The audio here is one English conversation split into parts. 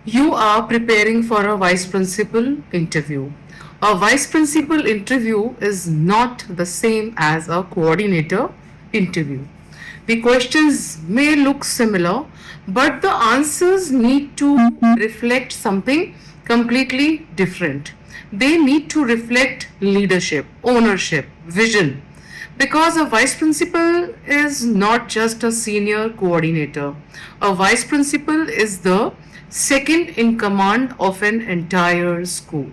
You are preparing for a vice principal interview. A vice principal interview is not the same as a coordinator interview. The questions may look similar, but the answers need to reflect something completely different. They need to reflect leadership, ownership, vision. Because a vice principal is not just a senior coordinator, a vice principal is the second in command of an entire school.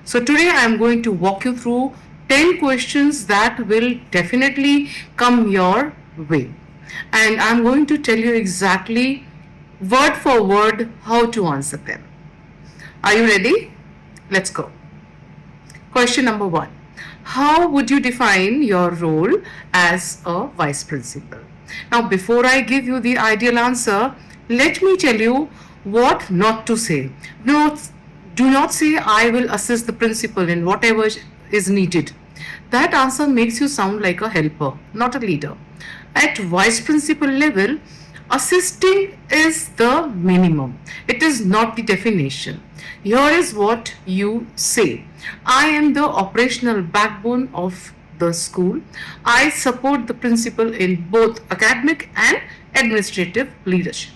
So, today I am going to walk you through 10 questions that will definitely come your way. And I'm going to tell you exactly word for word how to answer them. Are you ready? Let's go. Question number one. How would you define your role as a vice principal? Now, before I give you the ideal answer, let me tell you what not to say. Do not say, I will assist the principal in whatever is needed. That answer makes you sound like a helper, not a leader. At vice principal level, assisting is the minimum, it is not the definition. Here is what you say: I am the operational backbone of the school. I support the principal in both academic and administrative leadership.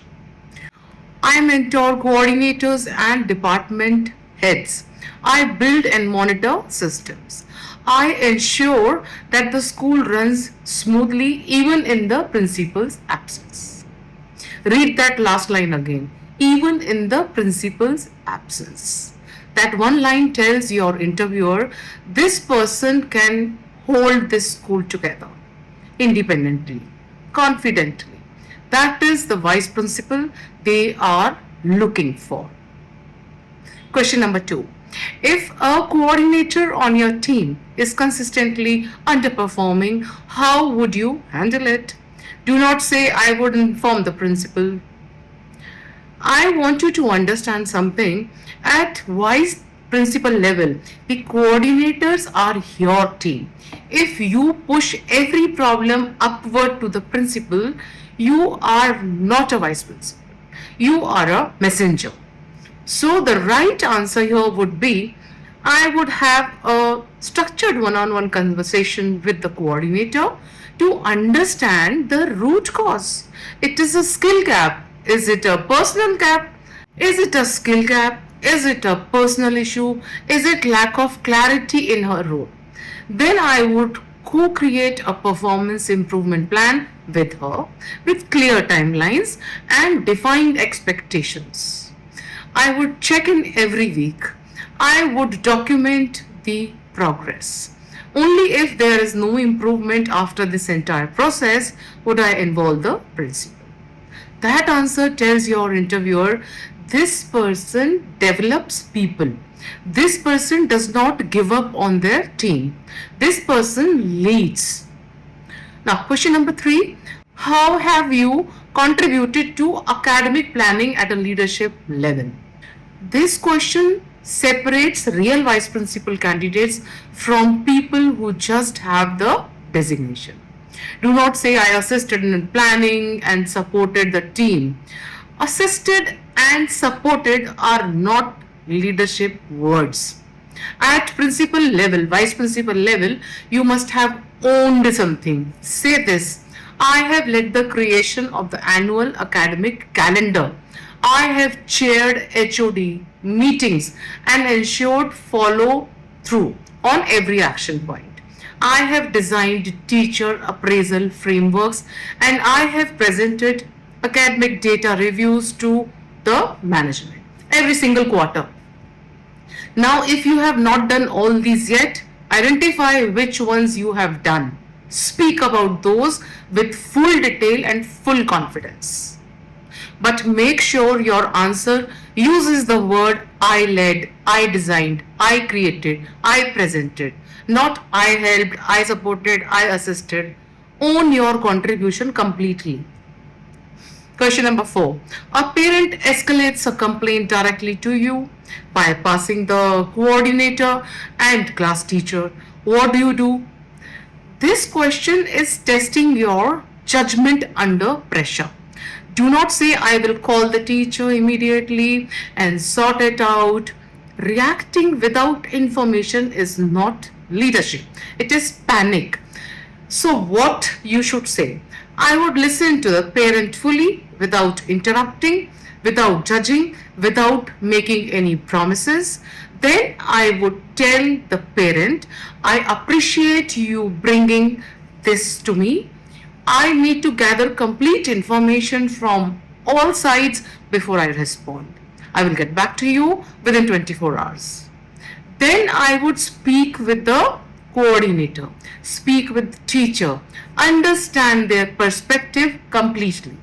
I mentor coordinators and department heads. I build and monitor systems. I ensure that the school runs smoothly even in the principal's absence. Read that last line again. Even in the principal's absence. That one line tells your interviewer this person can hold this school together independently, confidently. That is the vice principal they are looking for. Question number two. If a coordinator on your team is consistently underperforming, how would you handle it? Do not say, I would inform the principal. I want you to understand something. At vice principal level, the coordinators are your team. If you push every problem upward to the principal, you are not a vice principal. You are a messenger. So the right answer here would be, I would have a structured one-on-one conversation with the coordinator to understand the root cause. It is a skill gap. Is it a personal gap? Is it a skill gap? Is it a personal issue? Is it lack of clarity in her role? Then I would co-create a performance improvement plan with her with clear timelines and defined expectations. I would check in every week. I would document the progress. Only if there is no improvement after this entire process would I involve the principal. That answer tells your interviewer this person develops people. This person does not give up on their team. This person leads. Now, question number three. How have you contributed to academic planning at a leadership level? This question separates real vice principal candidates from people who just have the designation. Do not say, I assisted in planning and supported the team. Assisted and supported are not leadership words. At principal level, vice principal level, you must have owned something. Say this: I have led the creation of the annual academic calendar. I have chaired HOD meetings and ensured follow through on every action point. I have designed teacher appraisal frameworks and I have presented academic data reviews to the management every single quarter. Now, if you have not done all these yet, identify which ones you have done. Speak about those with full detail and full confidence. But make sure your answer uses the word I led, I designed, I created, I presented, not I helped, I supported, I assisted. Own your contribution completely. Question number 4. A parent escalates a complaint directly to you, bypassing the coordinator and class teacher. What do? This question is testing your judgment under pressure. Do not say, I will call the teacher immediately and sort it out. Reacting without information is not leadership, it is panic. So, what you should say? I would listen to the parent fully without interrupting, without judging, without making any promises. Then I would tell the parent, I appreciate you bringing this to me. I need to gather complete information from all sides before I respond. I will get back to you within 24 hours. Then I would speak with the coordinator, speak with the teacher, understand their perspective completely,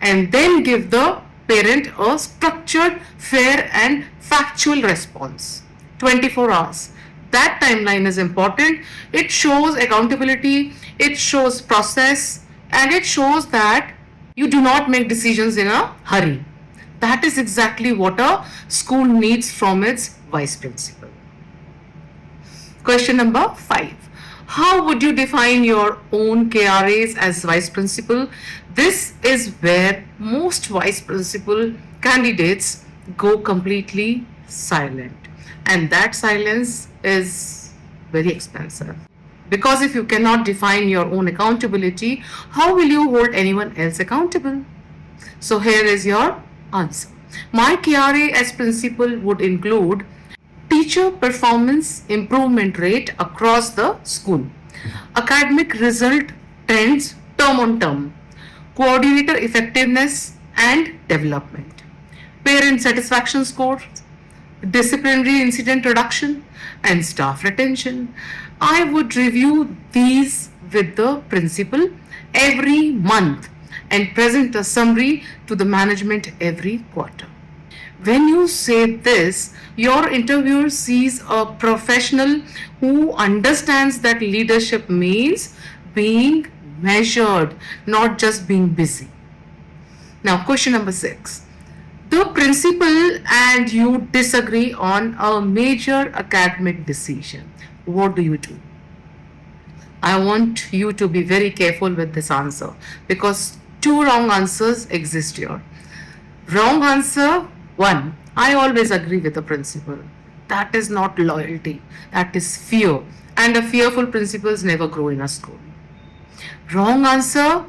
and then give the parent a structured, fair, and factual response. 24 hours. That timeline is important. It shows accountability, it shows process, and it shows that you do not make decisions in a hurry. That is exactly what a school needs from its vice principal. Question number 5. How would you define your own KRAs as vice principal? This is where most vice principal candidates go completely silent, and that silence is very expensive. Because if you cannot define your own accountability, how will you hold anyone else accountable? So here is your answer. My KRA as principal would include teacher performance improvement rate across the school, academic result trends term on term, coordinator effectiveness and development, parent satisfaction scores, disciplinary incident reduction, and staff retention. I would review these with the principal every month and present a summary to the management every quarter. When you say this, your interviewer sees a professional who understands that leadership means being measured, not just being busy. Now, question number 6. The principal and you disagree on a major academic decision. What do you do? I want you to be very careful with this answer because two wrong answers exist here. Wrong answer 1. I always agree with the principal. That is not loyalty, that is fear. And a fearful principals never grow in a school. Wrong answer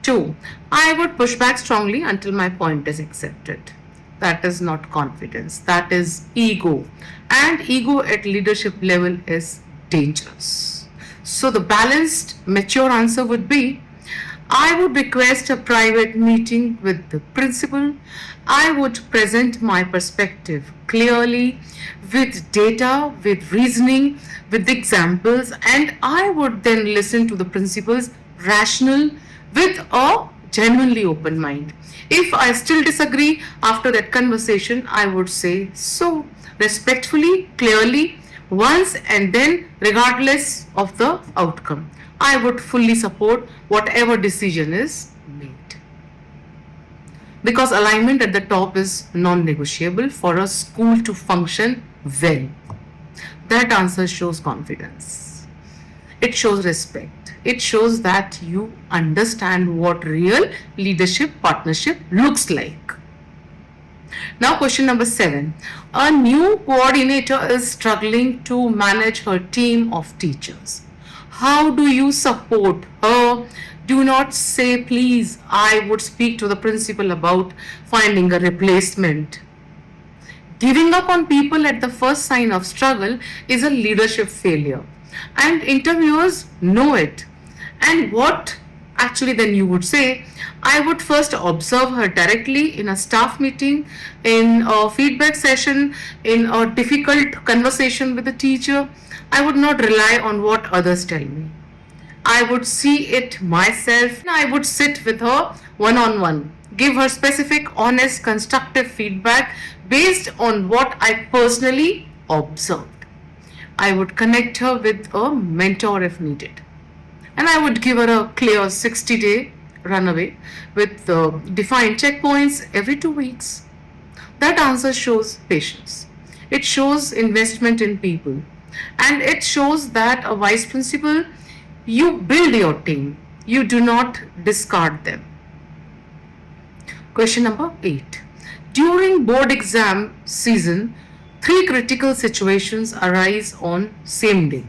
2. I would push back strongly until my point is accepted. That is not confidence, that is ego. And ego at leadership level is dangerous. So the balanced, mature answer would be I would request a private meeting with the principal. I would present my perspective clearly with data, with reasoning, with examples, and I would then listen to the principal's rationale with a genuinely open mind. If I still disagree after that conversation, I would say so respectfully, clearly, once and then, regardless of the outcome. I would fully support whatever decision is made. Because alignment at the top is non negotiable for a school to function well. That answer shows confidence. It shows respect. It shows that you understand what real leadership partnership looks like. Now, question number 7. A new coordinator is struggling to manage her team of teachers. How do you support her? Do not say, please, I would speak to the principal about finding a replacement. Giving up on people at the first sign of struggle is a leadership failure. And interviewers know it. And what actually then you would say, I would first observe her directly in a staff meeting, in a feedback session, in a difficult conversation with the teacher. I would not rely on what others tell me. I would see it myself. I would sit with her one on one, give her specific, honest, constructive feedback based on what I personally observed. I would connect her with a mentor if needed. And I would give her a clear 60-day runaway with defined checkpoints every 2 weeks. That answer shows patience. It shows investment in people. And it shows that a vice principal, you build your team. You do not discard them. Question number 8. During board exam season, three critical situations arise on same day.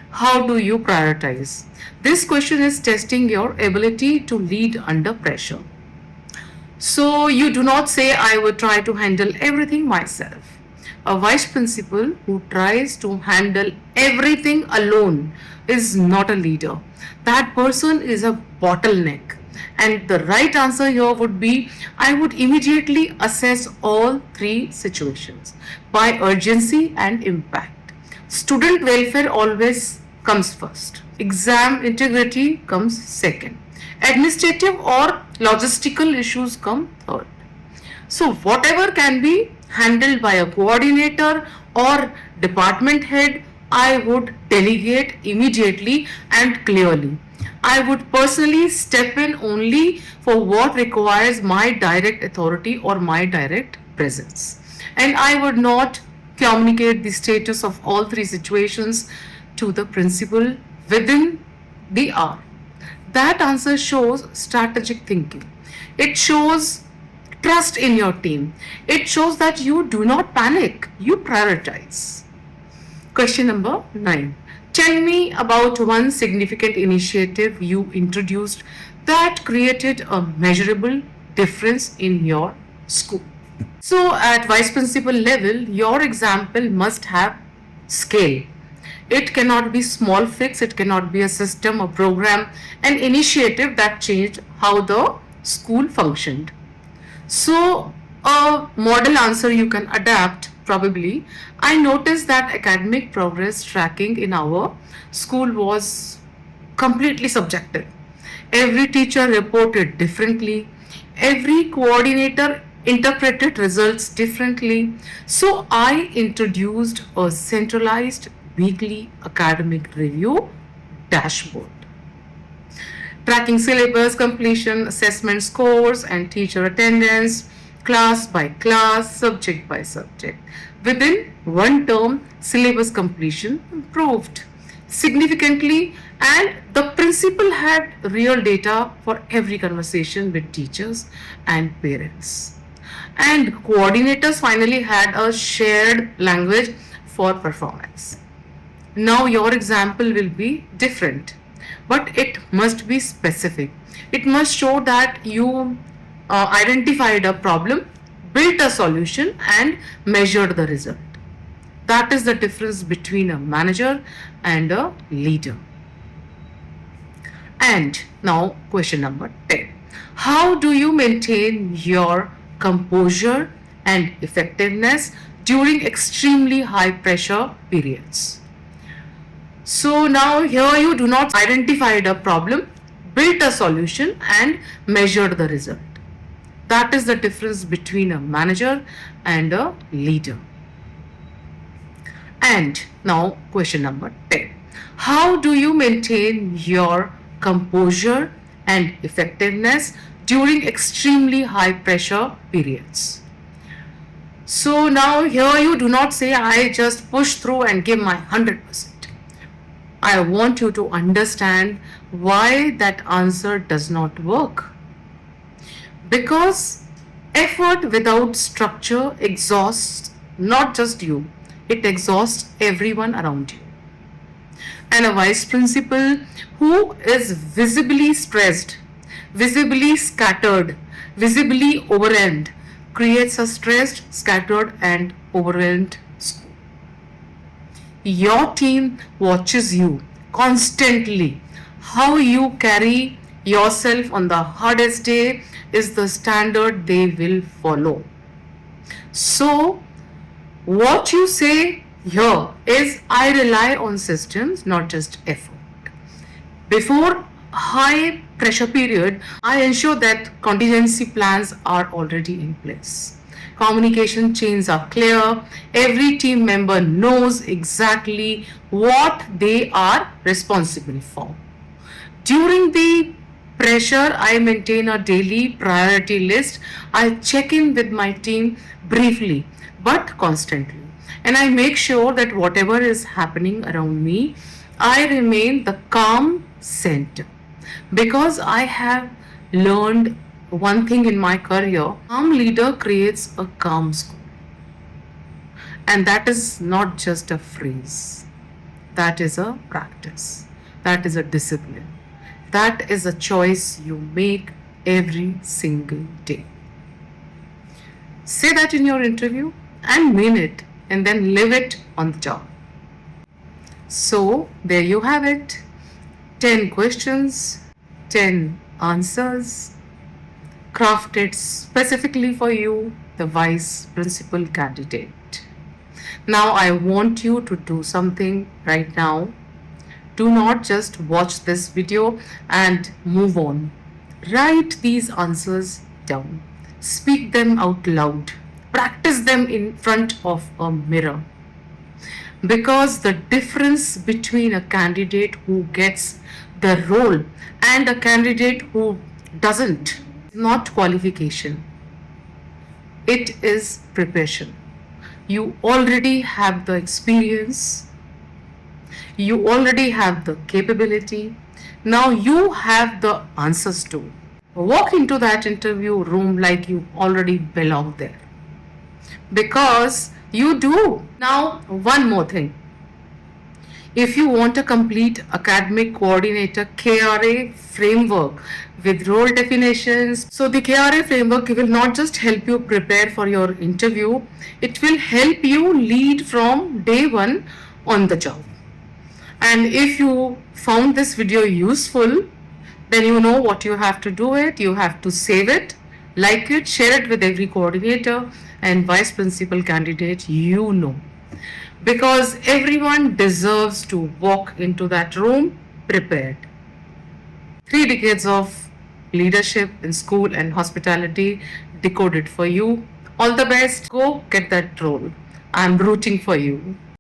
How do you prioritize? This question is testing your ability to lead under pressure. So you do not say, I would try to handle everything myself. A vice principal who tries to handle everything alone is not a leader. That person is a bottleneck. And the right answer here would be, I would immediately assess all three situations by urgency and impact. Student welfare always comes first. Exam integrity comes second. Administrative or logistical issues come third. So, whatever can be handled by a coordinator or department head, I would delegate immediately and clearly. I would personally step in only for what requires my direct authority or my direct presence. And I would not communicate the status of all three situations to the principal within the hour. That answer shows strategic thinking. It shows trust in your team. It shows that you do not panic, you prioritize. Question number 9. Tell me about one significant initiative you introduced that created a measurable difference in your school. So, at vice principal level, your example must have scale. It cannot be small fix, it cannot be a system, a program, an initiative that changed how the school functioned. So, a model answer you can adapt probably. I noticed that academic progress tracking in our school was completely subjective. Every teacher reported differently, every coordinator interpreted results differently. So, I introduced a centralized weekly academic review dashboard tracking syllabus completion, assessment scores, and teacher attendance, class by class, subject by subject. Within one term, syllabus completion improved significantly, and the principal had real data for every conversation with teachers and parents. And coordinators finally had a shared language for performance. Now, your example will be different, but it must be specific. It must show that you identified a problem, built a solution, and measured the result. That is the difference between a manager and a leader. And now, question number 10. How do you maintain your composure and effectiveness during extremely high pressure periods? So now here you do not identify a problem, built a solution, and measured the result. That is the difference between a manager and a leader. And now question number 10. How do you maintain your composure and effectiveness during extremely high pressure periods? So now here you do not say, I just push through and give my 100%. I want you to understand why that answer does not work. Because effort without structure exhausts not just you, it exhausts everyone around you. And a vice principal who is visibly stressed, visibly scattered, visibly overwhelmed creates a stressed, scattered, and overwhelmed school. Your team watches you constantly. How you carry yourself on the hardest day is the standard they will follow. So, what you say here is, I rely on systems, not just effort. Before high pressure period, I ensure that contingency plans are already in place. Communication chains are clear. Every team member knows exactly what they are responsible for. During the pressure, I maintain a daily priority list. I check in with my team briefly but constantly. And I make sure that whatever is happening around me, I remain the calm center. Because I have learned one thing in my career, calm leader creates a calm school. And that is not just a phrase. That is a practice. That is a discipline. That is a choice you make every single day. Say that in your interview and mean it, and then live it on the job. So, there you have it, 10 questions, 10 answers, crafted specifically for you, the vice principal candidate. Now, I want you to do something right now. Do not just watch this video and move on. Write these answers down. Speak them out loud. Practice them in front of a mirror. Because the difference between a candidate who gets the role and a candidate who doesn't is not qualification, it is preparation. You already have the experience, you already have the capability. Now you have the answers too. Walk into that interview room like you already belong there. Because you do. Now, one more thing. If you want a complete academic coordinator KRA framework with role definitions, so the KRA framework will not just help you prepare for your interview, it will help you lead from day one on the job. And if you found this video useful, then you know what you have to do it. You have to save it, like it, share it with every coordinator and vice principal candidate you know. Because everyone deserves to walk into that room prepared. 3 decades of leadership in school and hospitality decoded for you. All the best. Go get that role. I'm rooting for you.